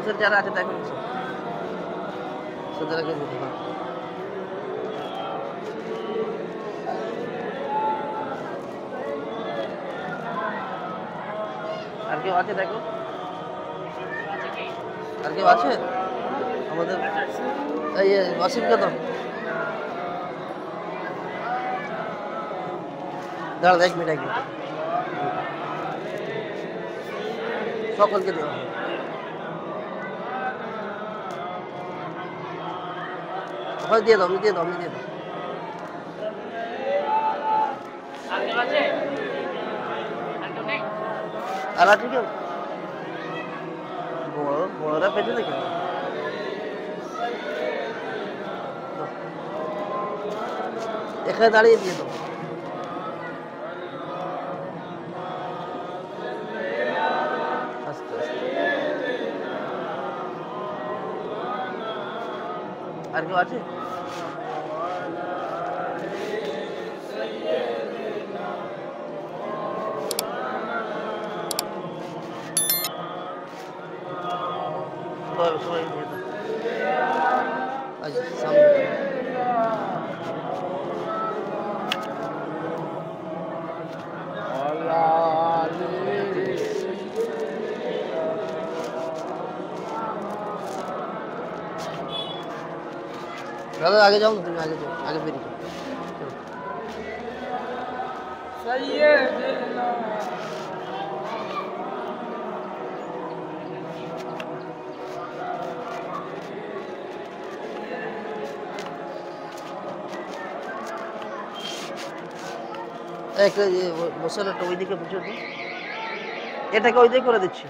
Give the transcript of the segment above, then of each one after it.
নিচের যারা আছে দেখো সেদেরকে দিতে পারো। আর কেউ আছে দেখো, আর কেউ আছে আমাদের এই ওয়াসিমকে তো দাঁড়া, এক মিনিট সকলকে দেওয়া হয়, দিয়ে দাও, দিয়ে দাও, দিয়ে দাও। আর আছে কেউ? বড়রা পেটে দেখে এখানে দাঁড়িয়ে দিয়ে দাও। আস্তে আস্তে। আর কেউ আছে? সবাই দিয়ে দাও। আচ্ছা সামনে দাদা আগে যাও না, তুমি আগে যাও, আগে বেরিয়ে যাও। একটা মশলাটা ওইদিকে বুঝে দিই, এটাকে ওই দিকে করে দিচ্ছি।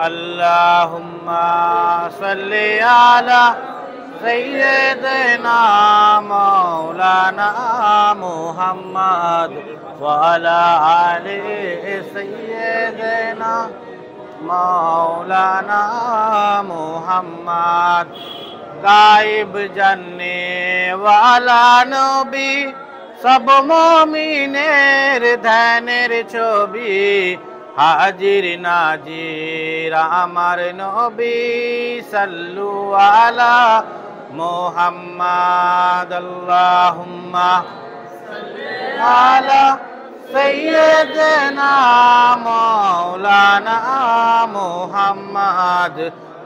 अल्लाहुम्मा सल्ली अला सय्यिदना मौलाना मुहम्मद व अला आलि सय्यिदना मौलाना मुहम्मद। गायब जानने वाला नबी सब मोमिनेर ध्यानेर छवि हाजिर नाजिर आमार नबी सल्लु आला मुहम्मद। अल्लाहुम्मा सल्ली आला सय्यिदना मौलाना मुहम्मद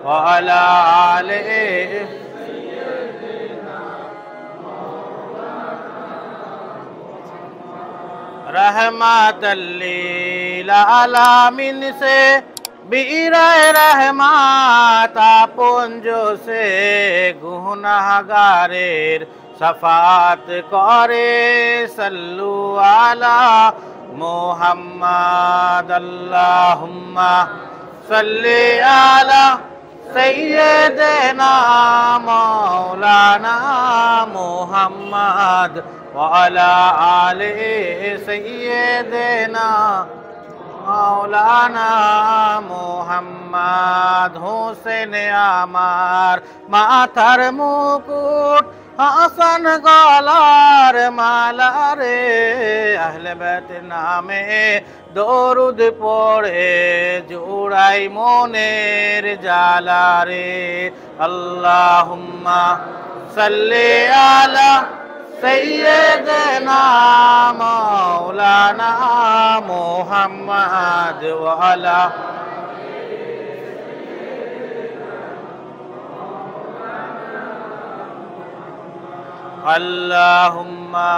व अला आलिहि रहमतल लिल आलामीन से बीराए रहमत पुंजो से गुनाहगारेर शफात करे सल्लु आला मुहम्मद। अल्लाहुम्मा सल्ली आला सय्यिदना मौलाना मुहम्मद व अला आलिहि सय्यिदना মাওলানা মুহাম্মদ হোসেন আমার মাথার মুকুট হাসান গলার মালা রে আহলে বাইত নামে দরুদ পড়ে জোড়াই মনের জালা রে আল্লাহুম্মা সাল্লি আলা সাইয়্যিদিনা মাওলানা মুহাম্মদ ওয়া আলা আল্লাহুম্মা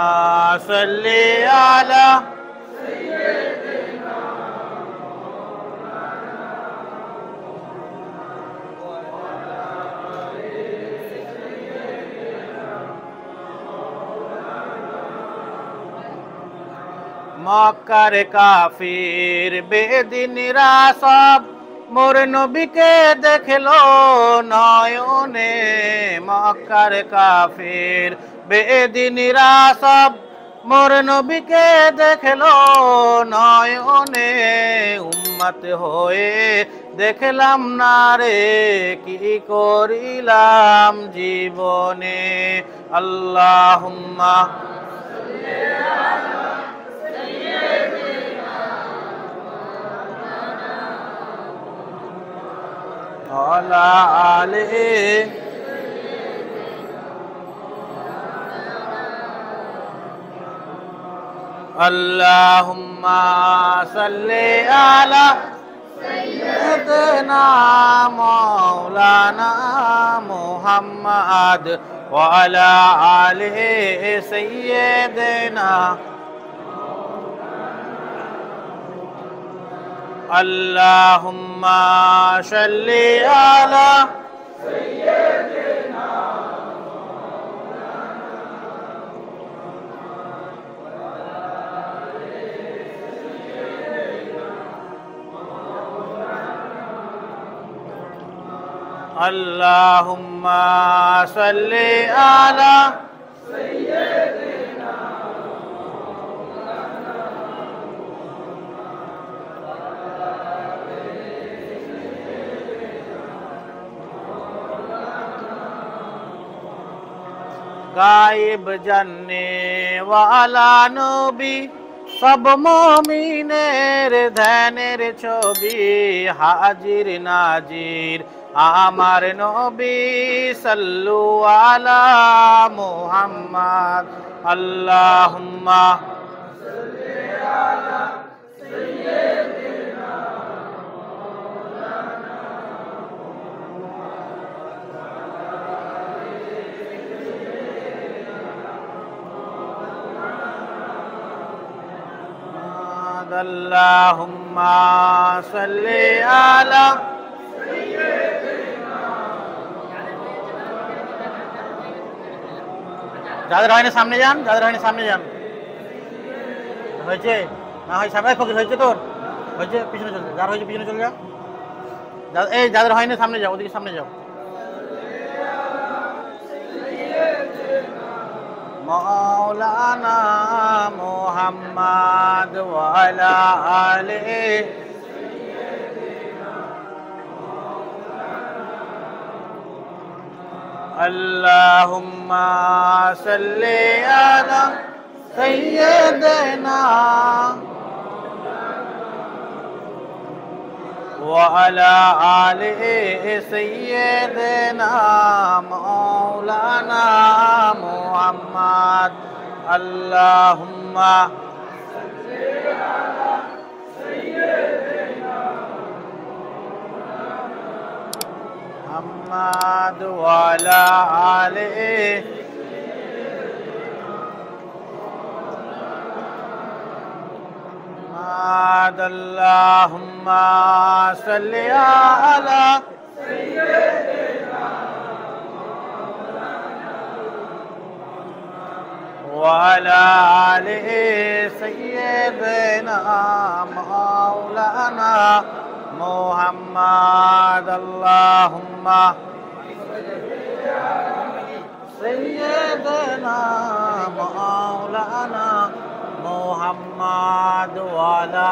সাল্লি আলা মক্কার কাফির বেদিনীরা সব মোর নবীকে দেখলো নয়নে মক্কার কাফির বেদিনীরা সব মোর নবীকে দেখলো নয়নে উম্মত হয়ে দেখলাম না রে কি করিলাম জীবনে আল্লাহুম্মা আলা আলে আল্লাহুম্মা সাল্লি আলা সাইয়্যিদিনা মাওলানা মুহাম্মদ ওয়া আলা আলি সাইয়্যিদিনা আল্লাহুম্মা সাল্লি আলা সাইয়্যিদিনা আল্লাহুম্মা সাল্লি আলা সাইয়্যিদিনা গায়েব জাননে ওয়ালা নবী সব মুমিনের ধ্যানের ছবি হাজির নাজির আমার নবী সাল্লু আলা মুহাম্মদ আল্লাহুম্মা সাল্লি আলা সাইয়্যিদিনা আল্লাহুম্মা সাল্লি আলা যাদের হয়নি সামনে যান যাদের হয়নি সামনে যান হয়েছে না হয় সামনে ফকির হয়েছে তোর হয়েছে পিছনে চলে যার হয়েছে পিছনে চলে যা এই যাদের হয়নি সামনে যাও ওদিকে সামনে যাও মাওলানা মুহাম্মদ ওয়া আলা আলিহি আল্লাহুম্মা সাল্লি আলা সাইয়্যিদিনা ওয়া আলা আলিহি সাইয়্যিদিনা মাওলানা মুহাম্মদ আল্লাহুম্মা সাল্লি আলা সাইয়্যিদিনা মুহাম্মদ ওয়া আলা আলিহি আল্লাহুম্মা সাল্লি আলা সাইয়্যিদিনা ওয়া আলা আলিহি সাইয়্যিদিনা মাওলানা মুহাম্মদ আল্লাহুম্মা সাইয়্যিদিনা মাওলানা মুহাম্মদ ওয়া আলা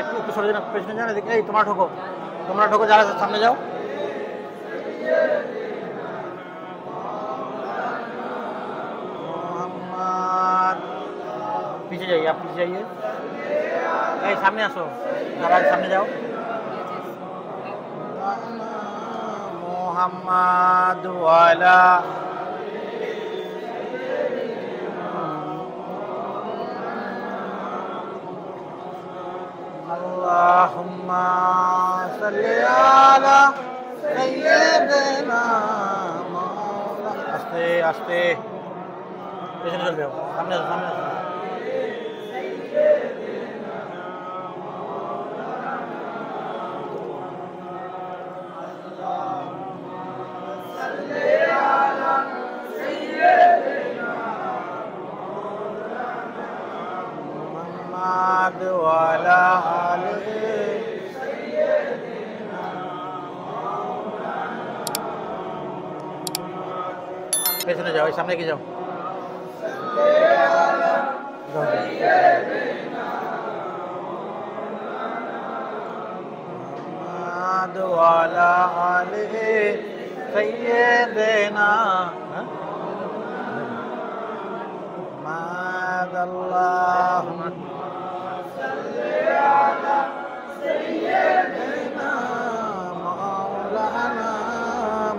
একটু সরে যান পেছনে যান এদিকে এই তোমরা ঢোকো যারা সামনে যাও पीछे जाइए आप पीछे जाइए सामने आसो जरा सामने जाओ मोहम्मद वाला अल्लाहुम्मा सल्ली अला सय्यिदना मौला आस्ते आस्ते पीछे चल जाओ सामने वाला पेছনে যাও সামনে কি যাও वाला आले सय्यदना माद अल्लाहुम्मा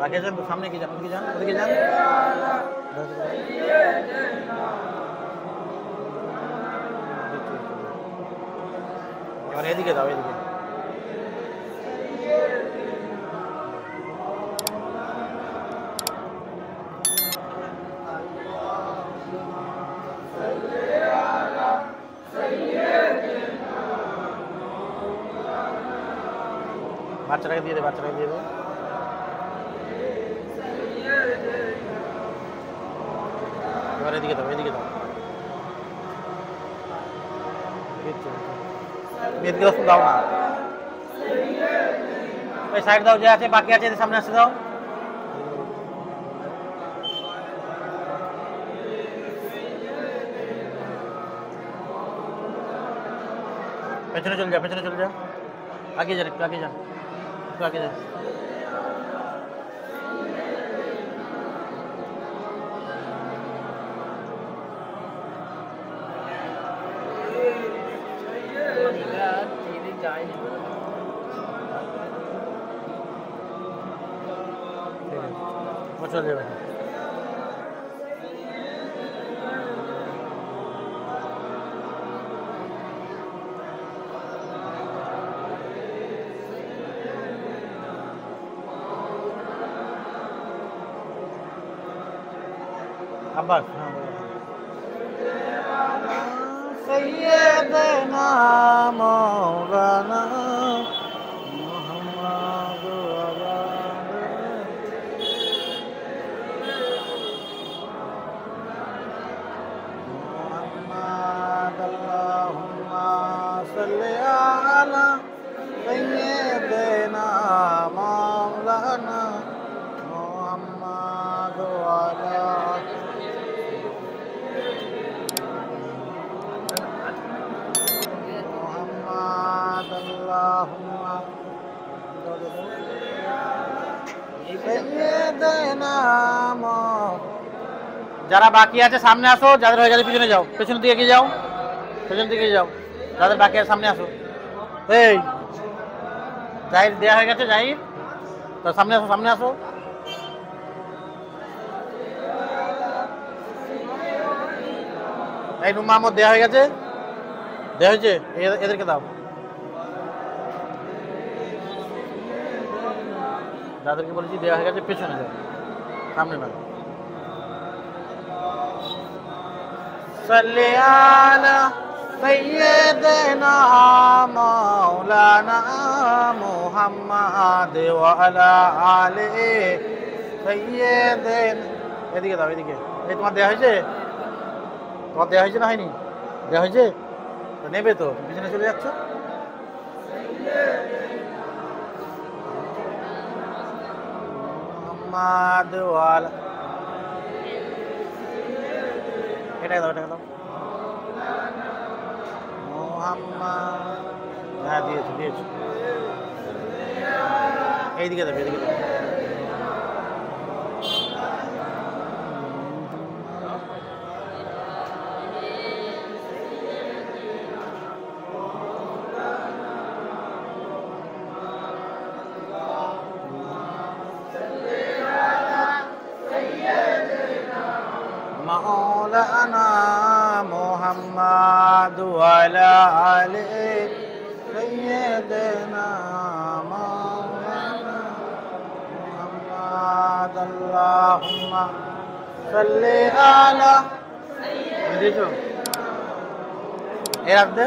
बाकी सब सामने की जान उधर की जान और এদিকে দাও এদিকে বাচ্চাটাকে দিয়ে দে এবার এদিকে দাও ঈদ গিলাস দাও না, ওই সাইড দাও, যে আছে বাকি আছে সামনে আসতে দাও। পেছনে চলে যা, পেছনে চলে যা, আগে যান, একটু আগে যান, একটু আগে যান। চলে যাবে। আব্বাস সৈয়দনা মাওলানা মুহাম্মদ আল্লাহুম্মা সাল্লি আলা সৈয়দনা মাওলানা মুহাম্মদ ওয়া যারা বাকি আছে সামনে আসো, যাদের হয়ে গেছে পিছনে যাও, পেছনের দিকে এগিয়ে যাও, পেছনের দিকে যাও, যাদের বাকি আছে সামনে আসো। এই জাহির দেয়া হয়ে গেছে, জাহির তো সামনে আসো, সামনে আসো। এই রুম মাহমুদ দেয়া হয়ে গেছে, দেয়া হয়েছে, এদেরকে দাও, যাদেরকে বলেছি দেওয়া হয়ে গেছে পেছনে যাও, সামনে না। সাল্লি আলা সাইয়্যিদিনা মাওলানা মুহাম্মাদ ওয়া আলা আলি সাইয়্যিদিনা। এদিকে দাও, এদিকে। এই তোমার দেওয়া হয়েছে, তোমার দেওয়া হয়েছে না হয়নি? দেওয়া হয়েছে তো নেবে তো, পিছনে চলে যাচ্ছ। এটাকে দাও, এটাকে দাও। হ্যাঁ দিয়েছো, দিয়েছো। এইদিকে দেবে, এদিকে দেবে। মাওলানা মুহাম্মদ ওয়া আলা আলি সাইয়্যিদিনা মাওলানা মুহাম্মদ। আল্লাহুম্মা সাল্লি আলা দেখো এ রাখ দে,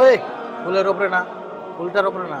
ওই ফুলের উপরে না, ফুলটার উপরে না,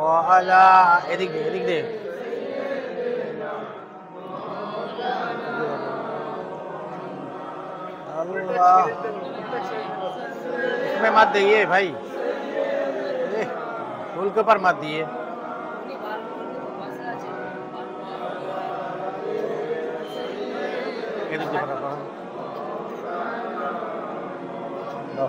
ওয়ালা এদিক দে, এদিক দে। अल्लाह इसमें मत दिए भाई, फूल के ऊपर मत दिए। এদিক দিয়ে ফটাফট করো। দাও।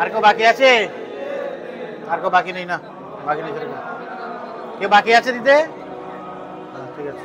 আর কেউ বাকি আছে? আর কেউ বাকি নেই না? বাকি নেই সেরকম। কেউ বাকি আছে দিতে? ঠিক আছে।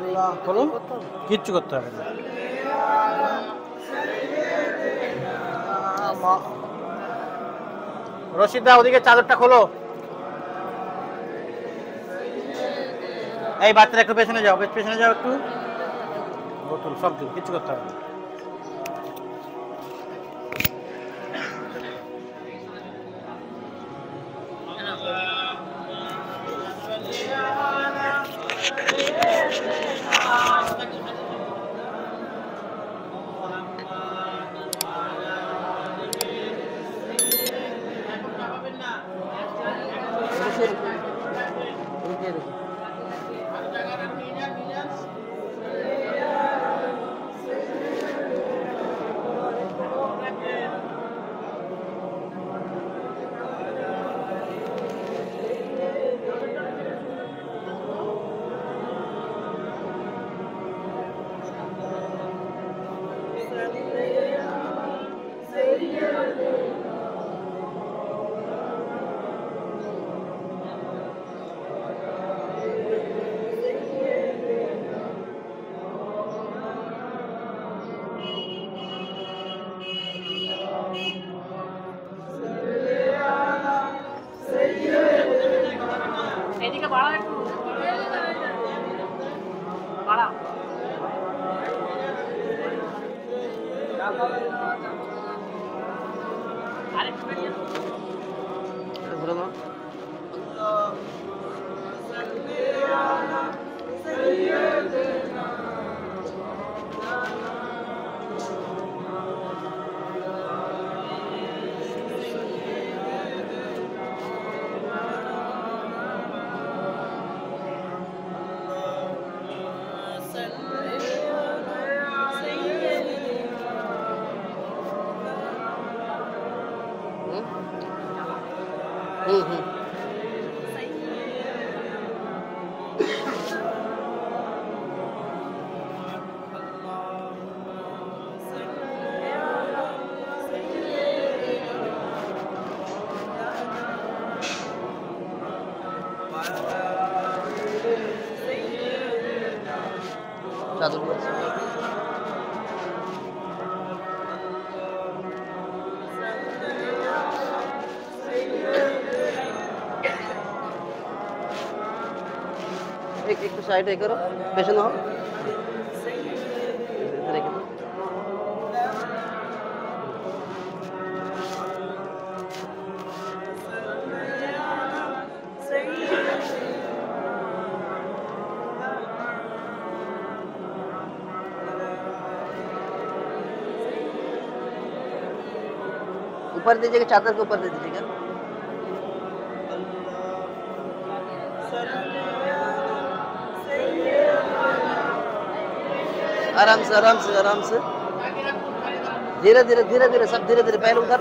আল্লাহ খোলো, কিচ্ছু করতে হবে না। রশিদা ওদিকে চাদরটা খোলো। এই বাচ্চারা একটু পেছনে যাও, পেছনে যাও একটু। বোতল সব দিন, কিচ্ছু করতে হবে না। এদিকে বাড়াও একটু, বাড়াও। আরেকটু বেরিয়ে ঘুরে দাও। চাদর আছে। একটু সাইডে করো, পেছনে হও। রেখে দাও। ऊपर दीजिएगा, चादर के ऊपर दे दीजिएगा। आराम से आराम से आराम से, धीरे धीरे धीरे धीरे, सब धीरे धीरे। पहले उधर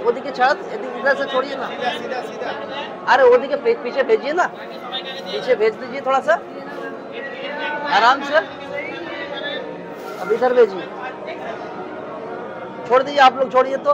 वो दिखे छात, इधर से छोड़िए ना। अरे वो दिखे पीछे भेजिए ना, पीछे भेज दीजिए थोड़ा सा, आराम से। अब इधर भेजिए, छोड़ दीजिए, आप लोग छोड़िए तो।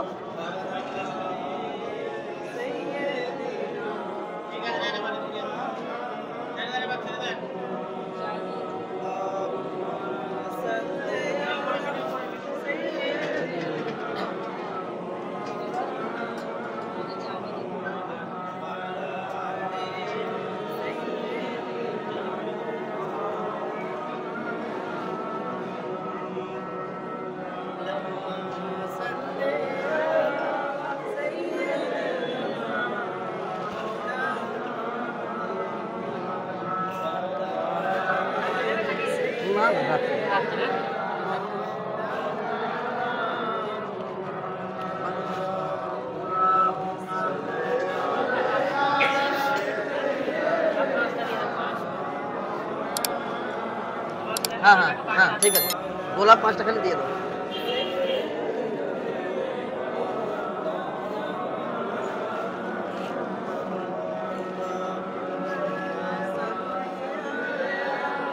हाँ हाँ हाँ ठीक है, গোলাপ 5টা খালি দিয়ে দাও।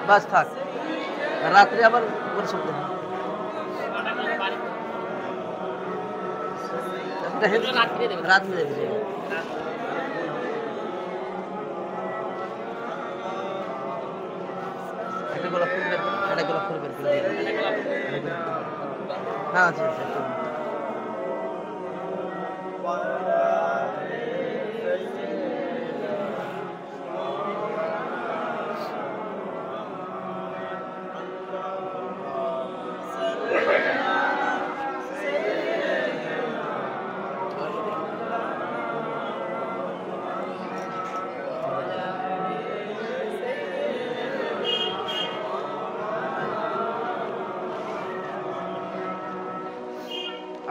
বাস থাক, রাত্রে আবার করে শুনতে হবে। রাত में देख लीजिएगा। একটা গোলাপ ফুল বের করো, একটা গোলাপ ফুল বের করে দিয়ে দাও। হ্যাঁ আচ্ছা আচ্ছা একটু।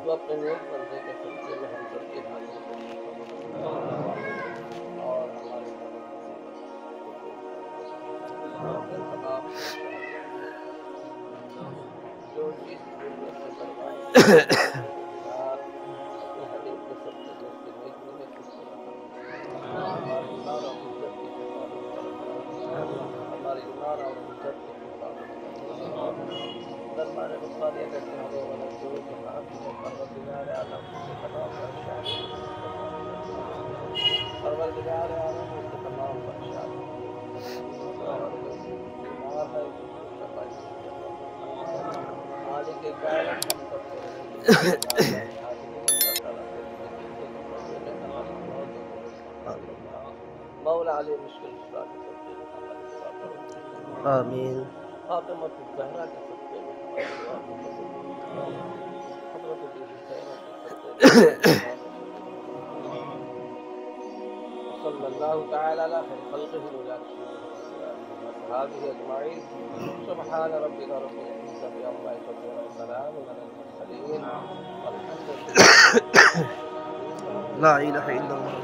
तो अपने नेक बंदे के सदक़े में हम सबके हाथ और हमारे जो चीज़ दुनिया से करवाए मौला अली मुश्किल आमीन फातिमा ज़हरा के सल्लल्लाहु तआला अलैहि खल्क़िही व असहाबिही अजमईन सुब्हान रब्बिका रब्बिल इज़्ज़ति अम्मा यसिफून व सलामुन अलल मुरसलीन ला इलाहा इल्लल्लाह